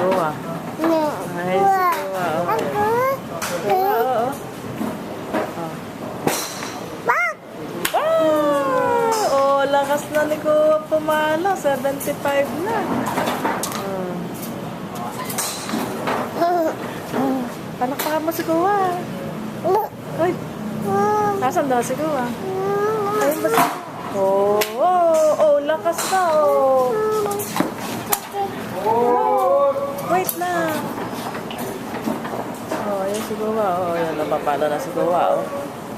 Kuha. Ay, si Kuha. Kuha, oo. Oh, lakas na ni Kuha pumalo. 75 na. Palakpakan mo si Kuha. Ay. Nasaan daw si Kuha? Ayun ba si Oh, lakas na, oh. Wait na. Oh, ayun si Kuha. Oh, ayun, napapalo na si Kuha, oh.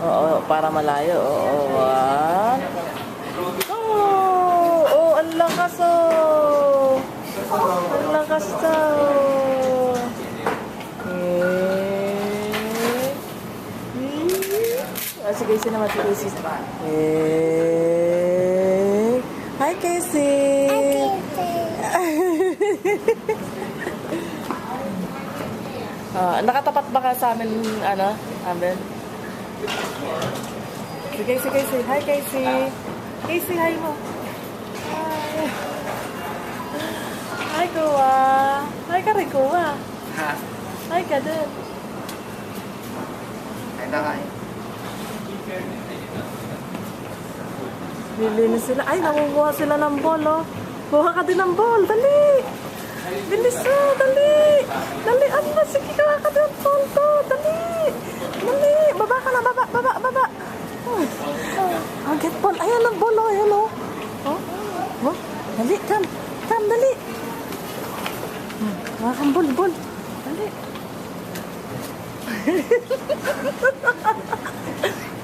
Oo, para malayo. Oo, ang lakas, oh. Ang lakas na, oh. Si Casey naman, si Casey. Hi, Casey! Nakatapat ba ka sa amin, Amber? Si Casey, Casey. Hi, Casey! Casey, hi mo! Hi! Hi, Kuha! Hi ka rin, Kuha! Hi ka din! Ay, nakain. Lilinis sila. Ay, nangunguha sila ng ball, oh. Kuha ka din ng ball. Dali! Bilis, oh. Dali! Dali, ano? Sige, kuha ka din ng ball to. Dali! Dali! Baba ka na. Baba. Get ball. Ayan ang ball, oh. Ayan, oh. Oh. Dali, come, dali. Kuha kang ball. Dali.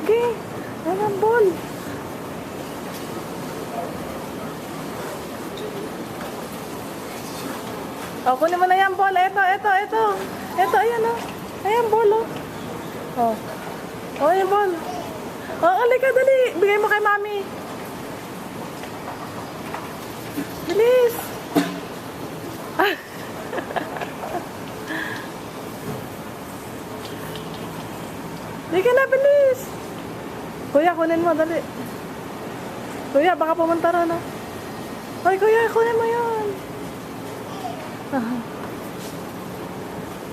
Okay. Ayan ang ball. Oh, kunin mo na yan, ball. Ito. Ito, ayan, oh. Ayan, ball, oh. Oh, ayan, ball. Oh, alika, dali. Bigay mo kay mami. Bilis. Hindi ka na, bilis. Kuya, kunin mo, dali. Kuya, baka pumunta na, no? Ay, kuya, kunin mo yan.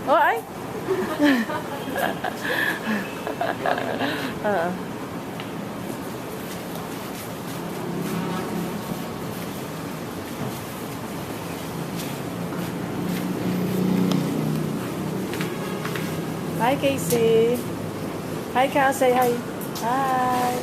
Oh, ay. Hi, Casey. Hi, Ka. Say hi. Hi.